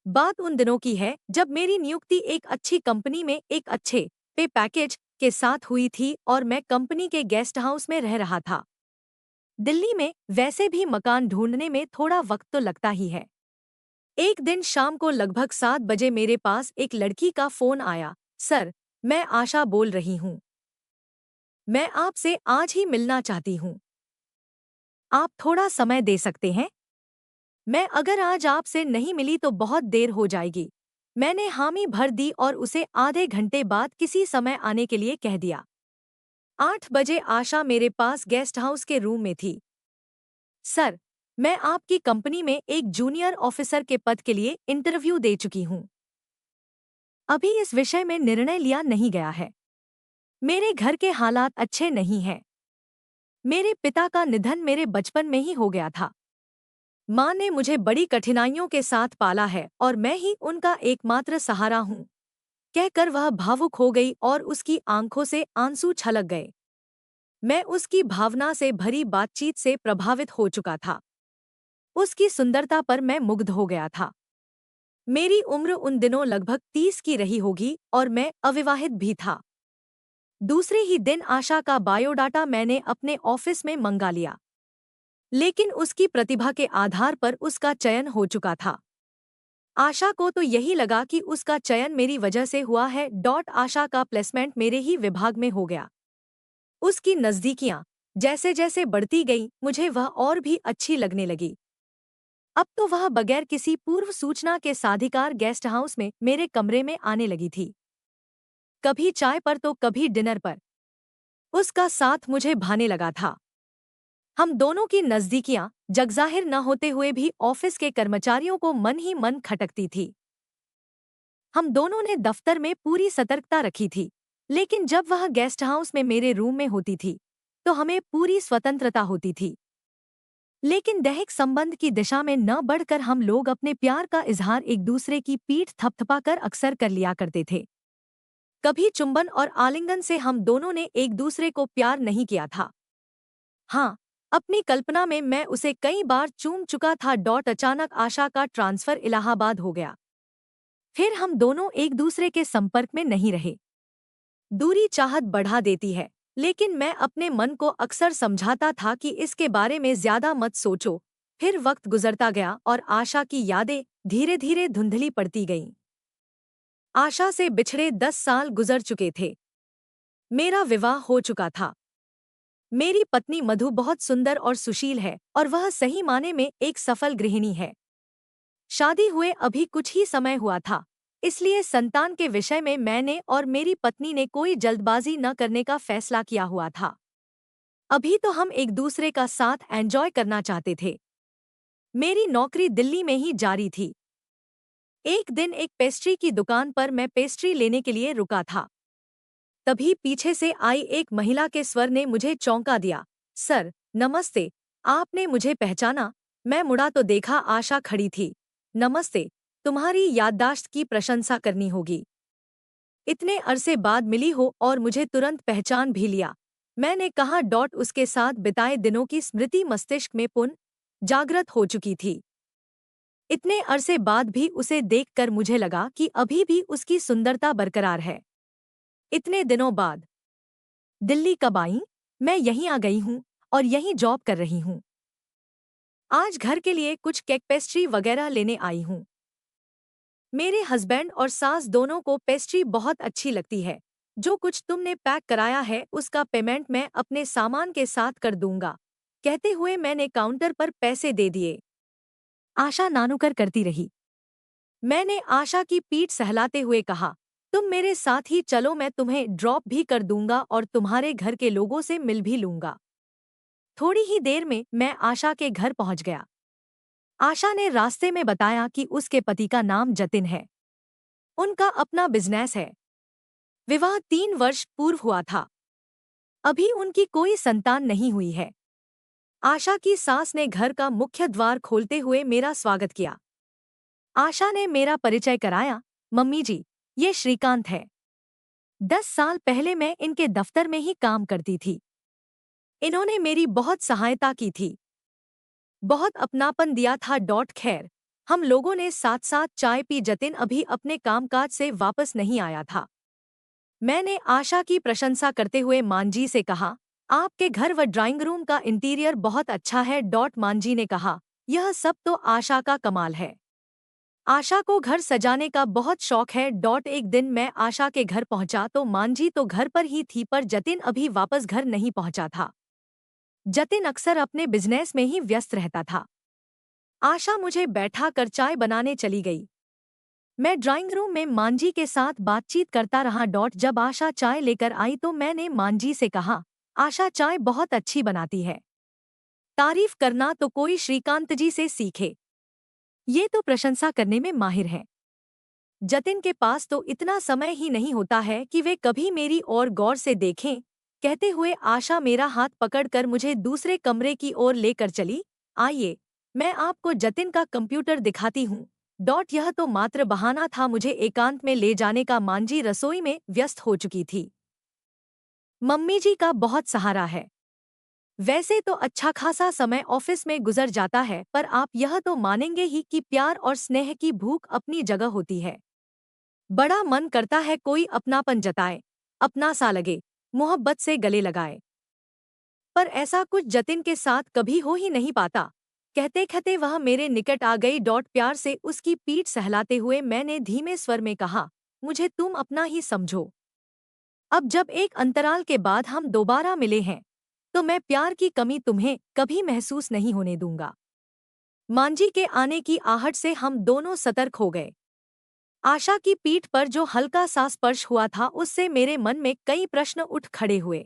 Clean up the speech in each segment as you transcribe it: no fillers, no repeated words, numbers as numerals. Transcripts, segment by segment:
बात उन दिनों की है जब मेरी नियुक्ति एक अच्छी कंपनी में एक अच्छे पे पैकेज के साथ हुई थी और मैं कंपनी के गेस्ट हाउस में रह रहा था। दिल्ली में वैसे भी मकान ढूंढने में थोड़ा वक्त तो लगता ही है। एक दिन शाम को लगभग 7 बजे मेरे पास एक लड़की का फोन आया। सर, मैं आशा बोल रही हूँ। मैं आपसे आज ही मिलना चाहती हूँ। आप थोड़ा समय दे सकते हैं? मैं अगर आज आपसे नहीं मिली तो बहुत देर हो जाएगी। मैंने हामी भर दी और उसे आधे घंटे बाद किसी समय आने के लिए कह दिया। 8 बजे आशा मेरे पास गेस्ट हाउस के रूम में थी। सर, मैं आपकी कंपनी में एक जूनियर ऑफिसर के पद के लिए इंटरव्यू दे चुकी हूँ। अभी इस विषय में निर्णय लिया नहीं गया है। मेरे घर के हालात अच्छे नहीं हैं। मेरे पिता का निधन मेरे बचपन में ही हो गया था। माँ ने मुझे बड़ी कठिनाइयों के साथ पाला है और मैं ही उनका एकमात्र सहारा हूँ। कहकर वह भावुक हो गई और उसकी आंखों से आंसू छलक गए। मैं उसकी भावना से भरी बातचीत से प्रभावित हो चुका था। उसकी सुंदरता पर मैं मुग्ध हो गया था। मेरी उम्र उन दिनों लगभग 30 की रही होगी और मैं अविवाहित भी था। दूसरे ही दिन आशा का बायोडाटा मैंने अपने ऑफिस में मंगा लिया, लेकिन उसकी प्रतिभा के आधार पर उसका चयन हो चुका था। आशा को तो यही लगा कि उसका चयन मेरी वजह से हुआ है। आशा का प्लेसमेंट मेरे ही विभाग में हो गया। उसकी नज़दीकियां जैसे जैसे बढ़ती गईं, मुझे वह और भी अच्छी लगने लगी। अब तो वह बगैर किसी पूर्व सूचना के साधिकार गेस्ट हाउस में मेरे कमरे में आने लगी थी। कभी चाय पर तो कभी डिनर पर। उसका साथ मुझे भाने लगा था। हम दोनों की नज़दीकियां जगजाहिर न होते हुए भी ऑफिस के कर्मचारियों को मन ही मन खटकती थी। हम दोनों ने दफ्तर में पूरी सतर्कता रखी थी, लेकिन जब वह गेस्ट हाउस में मेरे रूम में होती थी तो हमें पूरी स्वतंत्रता होती थी। लेकिन दैहिक संबंध की दिशा में न बढ़कर हम लोग अपने प्यार का इजहार एक दूसरे की पीठ थपथपाकर अक्सर कर लिया करते थे। कभी चुंबन और आलिंगन से हम दोनों ने एक दूसरे को प्यार नहीं किया था। हाँ, अपनी कल्पना में मैं उसे कई बार चूम चुका था। अचानक आशा का ट्रांसफर इलाहाबाद हो गया। फिर हम दोनों एक दूसरे के संपर्क में नहीं रहे। दूरी चाहत बढ़ा देती है, लेकिन मैं अपने मन को अक्सर समझाता था कि इसके बारे में ज्यादा मत सोचो। फिर वक्त गुजरता गया और आशा की यादें धीरे धीरे धुंधली पड़ती गईं। आशा से बिछड़े 10 साल गुजर चुके थे। मेरा विवाह हो चुका था। मेरी पत्नी मधु बहुत सुंदर और सुशील है और वह सही माने में एक सफल गृहिणी है। शादी हुए अभी कुछ ही समय हुआ था, इसलिए संतान के विषय में मैंने और मेरी पत्नी ने कोई जल्दबाजी न करने का फैसला किया हुआ था। अभी तो हम एक दूसरे का साथ एंजॉय करना चाहते थे। मेरी नौकरी दिल्ली में ही जारी थी। एक दिन एक पेस्ट्री की दुकान पर मैं पेस्ट्री लेने के लिए रुका था। तभी पीछे से आई एक महिला के स्वर ने मुझे चौंका दिया। सर, नमस्ते। आपने मुझे पहचाना? मैं मुड़ा तो देखा आशा खड़ी थी। नमस्ते। तुम्हारी याददाश्त की प्रशंसा करनी होगी। इतने अरसे बाद मिली हो और मुझे तुरंत पहचान भी लिया। मैंने कहा। उसके साथ बिताए दिनों की स्मृति मस्तिष्क में पुनः जागृत हो चुकी थी। इतने अरसे बाद भी उसे देखकर मुझे लगा कि अभी भी उसकी सुंदरता बरकरार है। इतने दिनों बाद दिल्ली कब आई? मैं यहीं आ गई हूँ और यहीं जॉब कर रही हूँ। आज घर के लिए कुछ केक पेस्ट्री वगैरह लेने आई हूँ। मेरे हस्बैंड और सास दोनों को पेस्ट्री बहुत अच्छी लगती है। जो कुछ तुमने पैक कराया है उसका पेमेंट मैं अपने सामान के साथ कर दूंगा। कहते हुए मैंने काउंटर पर पैसे दे दिए। आशा नानुकर करती रही। मैंने आशा की पीठ सहलाते हुए कहा, तुम मेरे साथ ही चलो, मैं तुम्हें ड्रॉप भी कर दूंगा और तुम्हारे घर के लोगों से मिल भी लूंगा। थोड़ी ही देर में मैं आशा के घर पहुंच गया। आशा ने रास्ते में बताया कि उसके पति का नाम जतिन है। उनका अपना बिजनेस है। विवाह 3 वर्ष पूर्व हुआ था। अभी उनकी कोई संतान नहीं हुई है। आशा की सास ने घर का मुख्य द्वार खोलते हुए मेरा स्वागत किया। आशा ने मेरा परिचय कराया। मम्मी जी, ये श्रीकांत है। 10 साल पहले मैं इनके दफ्तर में ही काम करती थी। इन्होंने मेरी बहुत सहायता की थी, बहुत अपनापन दिया था। खैर, हम लोगों ने साथ साथ चाय पी। जतिन अभी अपने कामकाज से वापस नहीं आया था। मैंने आशा की प्रशंसा करते हुए मांझी से कहा, आपके घर व ड्राइंग रूम का इंटीरियर बहुत अच्छा है। मांझी ने कहा, यह सब तो आशा का कमाल है। आशा को घर सजाने का बहुत शौक है। एक दिन मैं आशा के घर पहुंचा तो मांझी तो घर पर ही थी, पर जतिन अभी वापस घर नहीं पहुंचा था। जतिन अक्सर अपने बिजनेस में ही व्यस्त रहता था। आशा मुझे बैठा कर चाय बनाने चली गई। मैं ड्राइंग रूम में मांझी के साथ बातचीत करता रहा। जब आशा चाय लेकर आई तो मैंने मांझी से कहा, आशा चाय बहुत अच्छी बनाती है। तारीफ करना तो कोई श्रीकांत जी से सीखे, ये तो प्रशंसा करने में माहिर है। जतिन के पास तो इतना समय ही नहीं होता है कि वे कभी मेरी ओर गौर से देखें। कहते हुए आशा मेरा हाथ पकड़कर मुझे दूसरे कमरे की ओर लेकर चली। आइए, मैं आपको जतिन का कंप्यूटर दिखाती हूँ। यह तो मात्र बहाना था मुझे एकांत में ले जाने का। मांझी रसोई में व्यस्त हो चुकी थी। मम्मी जी का बहुत सहारा है। वैसे तो अच्छा खासा समय ऑफिस में गुजर जाता है, पर आप यह तो मानेंगे ही कि प्यार और स्नेह की भूख अपनी जगह होती है। बड़ा मन करता है कोई अपनापन जताए, अपना सा लगे, मोहब्बत से गले लगाए। पर ऐसा कुछ जतिन के साथ कभी हो ही नहीं पाता। कहते कहते वह मेरे निकट आ गई। प्यार से उसकी पीठ सहलाते हुए मैंने धीमे स्वर में कहा, मुझे तुम अपना ही समझो। अब जब एक अंतराल के बाद हम दोबारा मिले हैं, तो मैं प्यार की कमी तुम्हें कभी महसूस नहीं होने दूंगा। मांझी के आने की आहट से हम दोनों सतर्क हो गए। आशा की पीठ पर जो हल्का सा स्पर्श हुआ था, उससे मेरे मन में कई प्रश्न उठ खड़े हुए।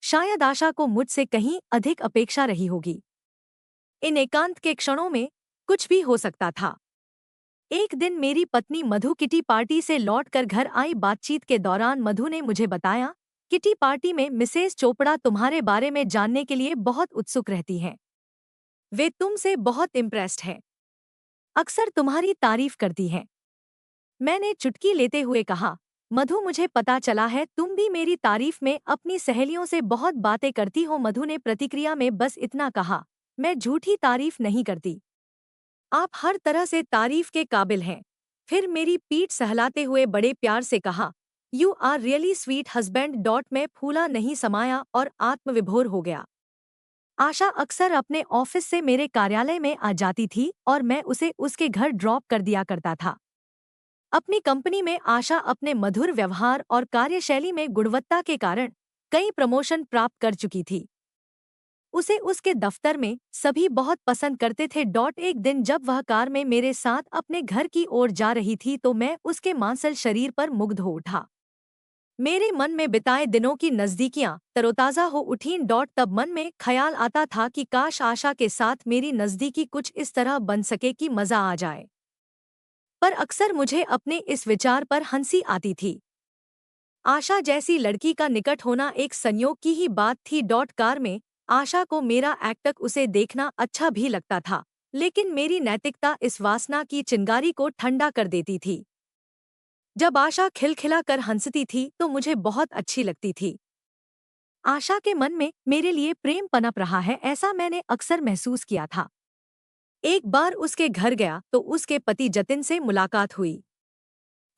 शायद आशा को मुझसे कहीं अधिक अपेक्षा रही होगी। इन एकांत के क्षणों में कुछ भी हो सकता था। एक दिन मेरी पत्नी मधु किटी पार्टी से लौटकर घर आई। बातचीत के दौरान मधु ने मुझे बताया, किटी पार्टी में मिसेस चोपड़ा तुम्हारे बारे में जानने के लिए बहुत उत्सुक रहती हैं। वे तुमसे बहुत इम्प्रेस्ड हैं, अक्सर तुम्हारी तारीफ करती हैं। मैंने चुटकी लेते हुए कहा, मधु मुझे पता चला है तुम भी मेरी तारीफ में अपनी सहेलियों से बहुत बातें करती हो। मधु ने प्रतिक्रिया में बस इतना कहा, मैं झूठी तारीफ नहीं करती, आप हर तरह से तारीफ के काबिल हैं। फिर मेरी पीठ सहलाते हुए बड़े प्यार से कहा, you are really sweet husband. मैं फूला नहीं समाया और आत्मविभोर हो गया। आशा अक्सर अपने ऑफिस से मेरे कार्यालय में आ जाती थी और मैं उसे उसके घर ड्रॉप कर दिया करता था। अपनी कंपनी में आशा अपने मधुर व्यवहार और कार्यशैली में गुणवत्ता के कारण कई प्रमोशन प्राप्त कर चुकी थी। उसे उसके दफ्तर में सभी बहुत पसंद करते थे। एक दिन जब वह कार में मेरे साथ अपने घर की ओर जा रही थी तो मैं उसके मांसल शरीर पर मुग्ध हो उठा। मेरे मन में बिताए दिनों की नज़दीकियां तरोताज़ा हो उठीं। तब मन में ख्याल आता था कि काश आशा के साथ मेरी नज़दीकी कुछ इस तरह बन सके कि मज़ा आ जाए। पर अक्सर मुझे अपने इस विचार पर हंसी आती थी। आशा जैसी लड़की का निकट होना एक संयोग की ही बात थी। कार में आशा को मेरा एक्टक उसे देखना अच्छा भी लगता था, लेकिन मेरी नैतिकता इस वासना की चिंगारी को ठंडा कर देती थी। जब आशा खिलखिला कर हंसती थी तो मुझे बहुत अच्छी लगती थी। आशा के मन में मेरे लिए प्रेम पनप रहा है, ऐसा मैंने अक्सर महसूस किया था। एक बार उसके घर गया तो उसके पति जतिन से मुलाकात हुई।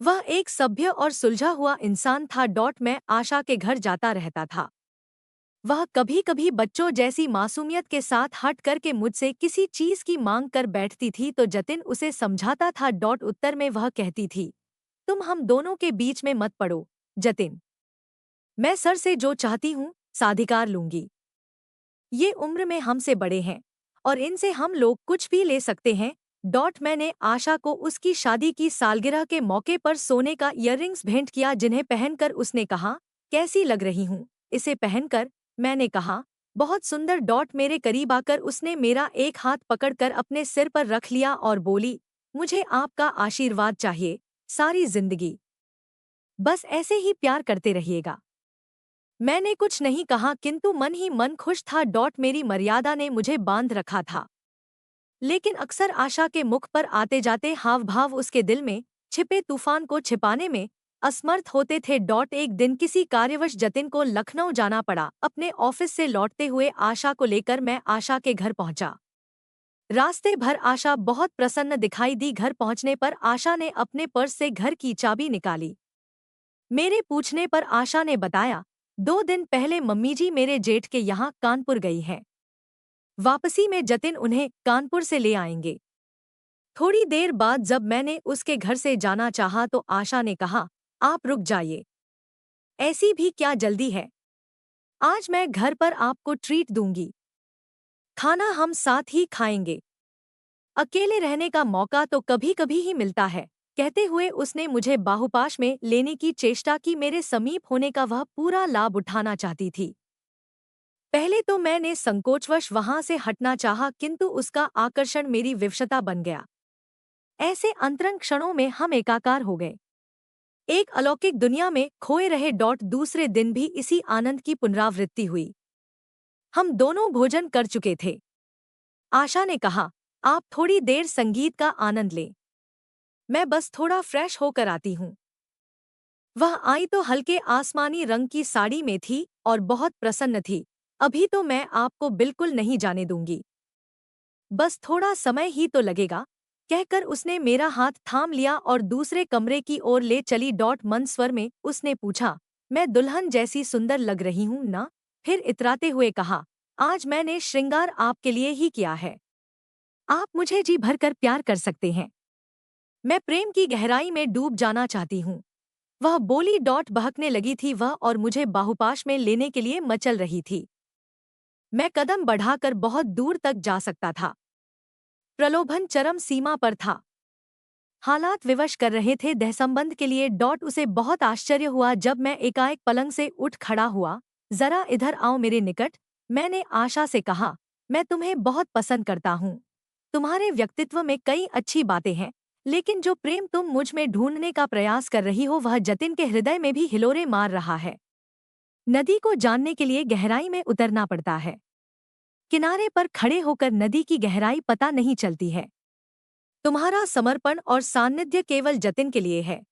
वह एक सभ्य और सुलझा हुआ इंसान था। मैं आशा के घर जाता रहता था। वह कभी कभी बच्चों जैसी मासूमियत के साथ हट करके मुझसे किसी चीज की मांग कर बैठती थी तो जतिन उसे समझाता था। उत्तर में वह कहती थी, तुम हम दोनों के बीच में मत पड़ो जतिन, मैं सर से जो चाहती हूँ साधिकार लूंगी। ये उम्र में हमसे बड़े हैं और इनसे हम लोग कुछ भी ले सकते हैं। मैंने आशा को उसकी शादी की सालगिरह के मौके पर सोने का ईयररिंग्स भेंट किया, जिन्हें पहनकर उसने कहा, कैसी लग रही हूँ इसे पहनकर। मैंने कहा, बहुत सुंदर। मेरे करीब आकर उसने मेरा एक हाथ पकड़कर अपने सिर पर रख लिया और बोली, मुझे आपका आशीर्वाद चाहिए सारी जिंदगी, बस ऐसे ही प्यार करते रहिएगा। मैंने कुछ नहीं कहा किंतु मन ही मन खुश था। मेरी मर्यादा ने मुझे बांध रखा था, लेकिन अक्सर आशा के मुख पर आते जाते हाव भाव उसके दिल में छिपे तूफान को छिपाने में असमर्थ होते थे। एक दिन किसी कार्यवश जतिन को लखनऊ जाना पड़ा। अपने ऑफिस से लौटते हुए आशा को लेकर मैं आशा के घर पहुंचा। रास्ते भर आशा बहुत प्रसन्न दिखाई दी। घर पहुंचने पर आशा ने अपने पर्स से घर की चाबी निकाली। मेरे पूछने पर आशा ने बताया, 2 दिन पहले मम्मी जी मेरे जेठ के यहाँ कानपुर गई हैं। वापसी में जतिन उन्हें कानपुर से ले आएंगे। थोड़ी देर बाद जब मैंने उसके घर से जाना चाहा तो आशा ने कहा, आप रुक जाइए, ऐसी भी क्या जल्दी है, आज मैं घर पर आपको ट्रीट दूंगी, खाना हम साथ ही खाएंगे, अकेले रहने का मौका तो कभी कभी ही मिलता है। कहते हुए उसने मुझे बाहुपाश में लेने की चेष्टा की। मेरे समीप होने का वह पूरा लाभ उठाना चाहती थी। पहले तो मैंने संकोचवश वहां से हटना चाहा, किंतु उसका आकर्षण मेरी विवशता बन गया। ऐसे अंतरंग क्षणों में हम एकाकार हो गए, एक अलौकिक दुनिया में खोए रहे। दूसरे दिन भी इसी आनंद की पुनरावृत्ति हुई। हम दोनों भोजन कर चुके थे। आशा ने कहा, आप थोड़ी देर संगीत का आनंद लें, मैं बस थोड़ा फ्रेश होकर आती हूँ। वह आई तो हल्के आसमानी रंग की साड़ी में थी और बहुत प्रसन्न थी। अभी तो मैं आपको बिल्कुल नहीं जाने दूंगी, बस थोड़ा समय ही तो लगेगा, कहकर उसने मेरा हाथ थाम लिया और दूसरे कमरे की ओर ले चली। मंद स्वर में उसने पूछा, मैं दुल्हन जैसी सुंदर लग रही हूं ना? फिर इतराते हुए कहा, आज मैंने श्रृंगार आपके लिए ही किया है, आप मुझे जी भरकर प्यार कर सकते हैं, मैं प्रेम की गहराई में डूब जाना चाहती हूँ। वह बोली। बहकने लगी थी वह और मुझे बाहुपाश में लेने के लिए मचल रही थी। मैं कदम बढ़ाकर बहुत दूर तक जा सकता था। प्रलोभन चरम सीमा पर था। हालात विवश कर रहे थे देह संबंध के लिए। उसे बहुत आश्चर्य हुआ जब मैं एकाएक पलंग से उठ खड़ा हुआ। जरा इधर आओ मेरे निकट, मैंने आशा से कहा, मैं तुम्हें बहुत पसंद करता हूँ। तुम्हारे व्यक्तित्व में कई अच्छी बातें हैं, लेकिन जो प्रेम तुम मुझ में ढूंढने का प्रयास कर रही हो वह जतिन के हृदय में भी हिलोरे मार रहा है। नदी को जानने के लिए गहराई में उतरना पड़ता है, किनारे पर खड़े होकर नदी की गहराई पता नहीं चलती है। तुम्हारा समर्पण और सान्निध्य केवल जतिन के लिए है।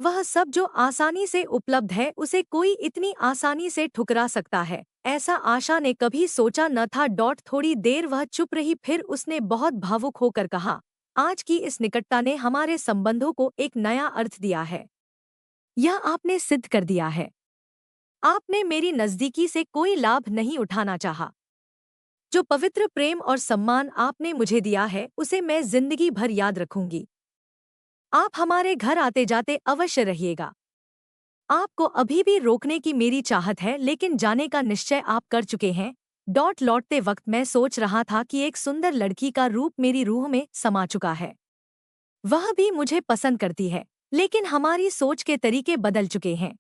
वह सब जो आसानी से उपलब्ध है उसे कोई इतनी आसानी से ठुकरा सकता है, ऐसा आशा ने कभी सोचा न था। थोड़ी देर वह चुप रही, फिर उसने बहुत भावुक होकर कहा, आज की इस निकटता ने हमारे संबंधों को एक नया अर्थ दिया है। यह आपने सिद्ध कर दिया है। आपने मेरी नज़दीकी से कोई लाभ नहीं उठाना चाहा। जो पवित्र प्रेम और सम्मान आपने मुझे दिया है उसे मैं जिंदगी भर याद रखूंगी। आप हमारे घर आते जाते अवश्य रहिएगा। आपको अभी भी रोकने की मेरी चाहत है, लेकिन जाने का निश्चय आप कर चुके हैं। लौटते वक्त मैं सोच रहा था कि एक सुंदर लड़की का रूप मेरी रूह में समा चुका है। वह भी मुझे पसंद करती है, लेकिन हमारी सोच के तरीके बदल चुके हैं।